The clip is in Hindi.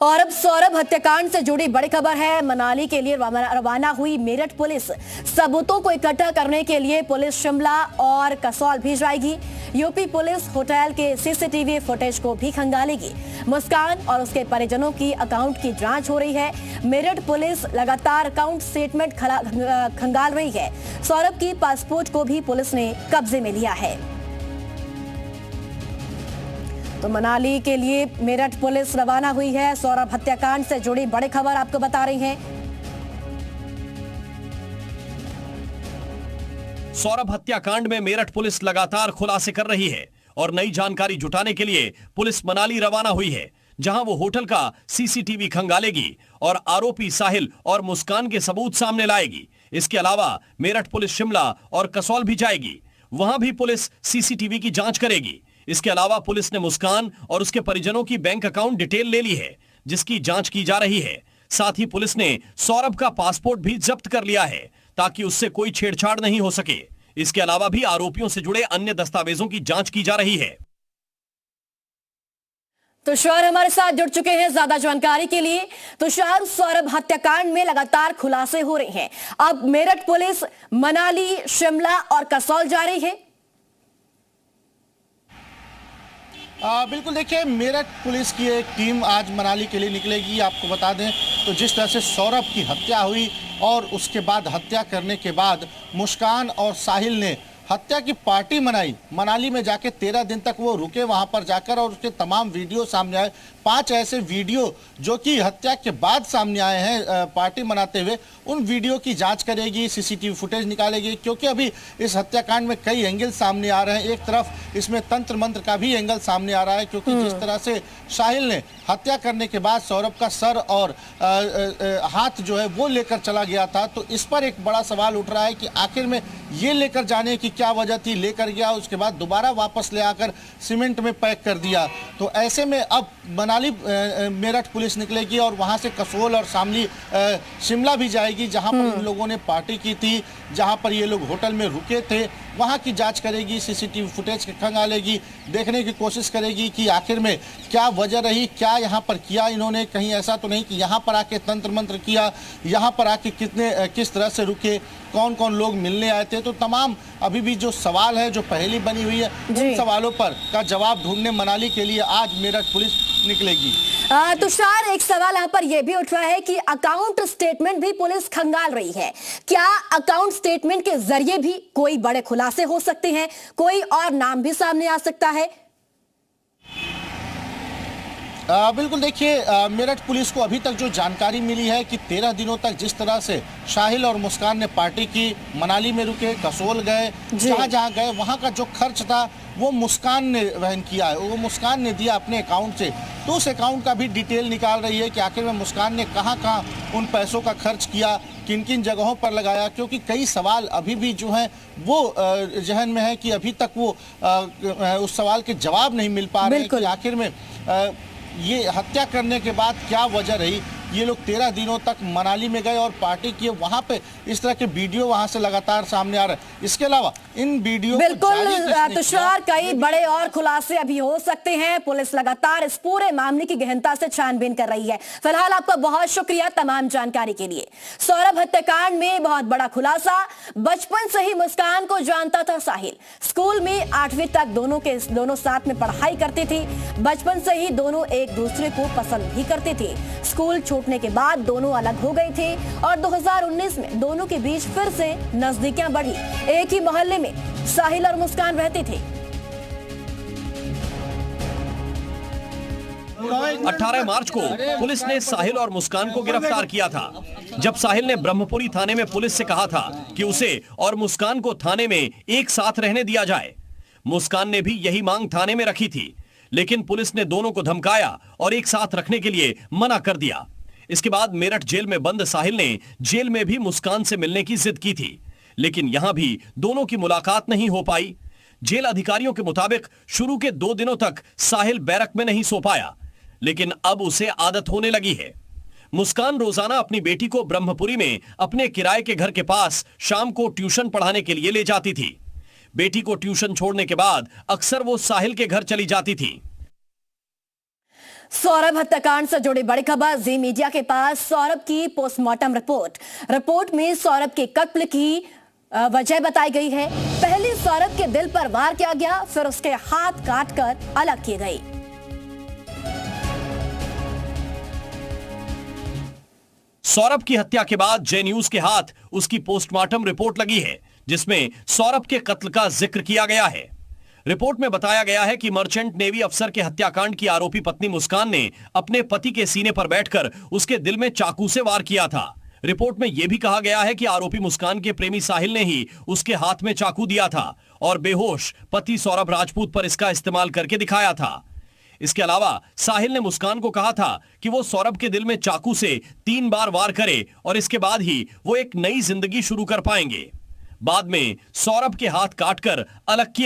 और अब सौरभ हत्याकांड से जुड़ी बड़ी खबर है। मनाली के लिए रवाना हुई मेरठ पुलिस सबूतों को इकट्ठा करने के लिए पुलिस शिमला और कसौल भी जाएगी। यूपी पुलिस होटल के सीसीटीवी फुटेज को भी खंगालेगी। मुस्कान और उसके परिजनों की अकाउंट की जांच हो रही है। मेरठ पुलिस लगातार अकाउंट स्टेटमेंट खंगाल रही है। सौरभ की पासपोर्ट को भी पुलिस ने कब्जे में लिया है। तो मनाली के लिए मेरठ पुलिस रवाना हुई है। सौरभ हत्याकांड से जुड़ी बड़ी खबर आपको बता रही हैं। सौरभ हत्याकांड में मेरठ पुलिस लगातार खुलासे कर रही है और नई जानकारी जुटाने के लिए पुलिस मनाली रवाना हुई है, जहां वो होटल का सीसीटीवी खंगालेगी और आरोपी साहिल और मुस्कान के सबूत सामने लाएगी। इसके अलावा मेरठ पुलिस शिमला और कसौल भी जाएगी, वहां भी पुलिस सीसीटीवी की जांच करेगी। इसके अलावा पुलिस ने मुस्कान और उसके परिजनों की बैंक अकाउंट डिटेल ले ली है, जिसकी जांच की जा रही है। साथ ही पुलिस ने सौरभ का पासपोर्ट भी जब्त कर लिया है, ताकि उससे कोई छेड़छाड़ नहीं हो सके। इसके अलावा भी आरोपियों से जुड़े अन्य दस्तावेजों की जांच की जा रही है। तुषार हमारे साथ जुड़ चुके हैं ज्यादा जानकारी के लिए। तुषार, सौरभ हत्याकांड में लगातार खुलासे हो रहे हैं। अब मेरठ पुलिस मनाली, शिमला और कसौल जा रही है। बिल्कुल, देखिए, मेरठ पुलिस की एक टीम आज मनाली के लिए निकलेगी। आपको बता दें तो जिस तरह से सौरभ की हत्या हुई और उसके बाद हत्या करने के बाद मुस्कान और साहिल ने हत्या की पार्टी मनाई। मनाली में जाके 13 दिन तक वो रुके वहां पर जाकर और उसके तमाम वीडियो सामने आए। 5 ऐसे वीडियो जो कि हत्या के बाद सामने आए हैं पार्टी मनाते हुए, उन वीडियो की जांच करेगी, सीसीटीवी फुटेज निकालेगी, क्योंकि अभी इस हत्याकांड में कई एंगल सामने आ रहे हैं। एक तरफ इसमें तंत्र मंत्र का भी एंगल सामने आ रहा है, क्योंकि जिस तरह से साहिल ने हत्या करने के बाद सौरभ का सर और हाथ जो है वो लेकर चला गया था, तो इस पर एक बड़ा सवाल उठ रहा है कि आखिर में ये लेकर जाने की क्या वजह थी। लेकर गया, उसके बाद दोबारा वापस ले आकर सीमेंट में पैक कर दिया। तो ऐसे में अब मनाली मेरठ पुलिस निकलेगी और वहां से कसोल और शामली शिमला भी जाएगी, जहां पर इन लोगों ने पार्टी की थी, जहां पर ये लोग होटल में रुके थे। वहां की जांच करेगी, सीसीटीवी फुटेज खंगालेगी, देखने की कोशिश करेगी कि आखिर में क्या वजह रही, क्या यहाँ पर किया इन्होंने। कहीं ऐसा तो नहीं कि यहाँ पर आके तंत्र मंत्र किया, यहाँ पर आके किस तरह से रुके, कौन कौन लोग मिलने आए थे। तो तमाम अभी भी जो सवाल है, जो पहेली बनी हुई है, उन सवालों पर का जवाब ढूंढने मनाली के लिए आज मेरठ पुलिस निकलेगी। तुषार, एक सवाल यहाँ पर यह भी उठ रहा है कि अकाउंट स्टेटमेंट भी पुलिस खंगाल रही है। क्या अकाउंट स्टेटमेंट के जरिए भी कोई बड़े खुलासे हो सकते हैं? कोई और नाम भी सामने आ सकता है? बिल्कुल, देखिए, मेरठ पुलिस को अभी तक जो जानकारी मिली है कि 13 दिनों तक जिस तरह से साहिल और मुस्कान ने पार्टी की, मनाली में रुके, कसोल गए, जहां जहां गए वहां का जो खर्च था वो मुस्कान ने वहन किया है, वो मुस्कान ने दिया अपने अकाउंट से। तो उस अकाउंट का भी डिटेल निकाल रही है कि आखिर में मुस्कान ने कहां कहां उन पैसों का खर्च किया, किन किन जगहों पर लगाया, क्योंकि कई सवाल अभी भी जो हैं वो जहन में है कि अभी तक वो उस सवाल के जवाब नहीं मिल पा रहे कि आखिर में ये हत्या करने के बाद क्या वजह रही। ये लोग 13 दिनों तक मनाली में गए और पार्टी किए, वहां पे इस तरह के वीडियो वहां से लगातार सामने आ रहे हैं। इसके अलावा इन वीडियो बिल्कुल तुषार, कई बड़े और खुलासे अभी हो सकते हैं। पुलिस लगातार इस पूरे मामले की गहनता से छानबीन कर रही है। फिलहाल आपका बहुत शुक्रिया तमाम जानकारी के लिए। सौरभ हत्याकांड में बहुत बड़ा खुलासा। बचपन से ही मुस्कान को जानता था साहिल। स्कूल में 8वीं तक दोनों साथ में पढ़ाई करते थे। बचपन से ही दोनों एक दूसरे को पसंद भी करते थे। स्कूल छूटने के बाद दोनों अलग हो गए थे और 2019 में दोनों के बीच फिर से नजदीकियां बढ़ी। एक ही मोहल्ले में साहिल और मुस्कान रहते थे। 18 मार्च को पुलिस ने साहिल और मुस्कान को गिरफ्तार किया था, जब साहिल ने ब्रह्मपुरी थाने में पुलिस से कहा था कि उसे और मुस्कान को थाने में एक साथ रहने दिया जाए। मुस्कान ने भी यही मांग थाने में रखी थी, लेकिन पुलिस ने दोनों को धमकाया और एक साथ रखने के लिए मना कर दिया। इसके बाद मेरठ जेल में बंद साहिल ने जेल में भी मुस्कान से मिलने की जिद की थी, लेकिन यहां भी दोनों की मुलाकात नहीं हो पाई। जेल अधिकारियों के मुताबिक शुरू के 2 दिनों तक साहिल बैरक में नहीं सो पाया, लेकिन अब उसे आदत होने लगी है। मुस्कान रोजाना अपनी बेटी को ब्रह्मपुरी में अपने किराए के घर के पास शाम को ट्यूशन पढ़ाने के लिए ले जाती थी। बेटी को ट्यूशन छोड़ने के बाद अक्सर वो साहिल के घर चली जाती थी। सौरभ हत्याकांड से जुड़ी बड़ी खबर जी मीडिया के पास सौरभ की पोस्टमार्टम रिपोर्ट में सौरभ के कत्ल की वजह बताई गई है। पहले सौरभ के दिल पर वार किया गया, फिर उसके हाथ काटकर अलग किए गए। सौरभ की हत्या के बाद जे न्यूज के हाथ उसकी पोस्टमार्टम रिपोर्ट लगी है, जिसमें सौरभ के कत्ल का जिक्र किया गया है। रिपोर्ट में बताया गया है कि मर्चेंट नेवी अफसर के हत्याकांड की आरोपी पत्नी मुस्कान ने अपने पति के सीने पर बैठकर उसके दिल में चाकू से वार किया था। रिपोर्ट में यह भी कहा गया है कि आरोपी मुस्कान के प्रेमी साहिल ने ही उसके हाथ में चाकू दिया था और बेहोश पति सौरभ राजपूत पर इसका इस्तेमाल करके दिखाया था। इसके अलावा साहिल ने मुस्कान को कहा था कि वो सौरभ के दिल में चाकू से 3 बार वार करे और इसके बाद ही वो एक नई जिंदगी शुरू कर पाएंगे। बाद में सौरभ के हाथ काटकर अलग किए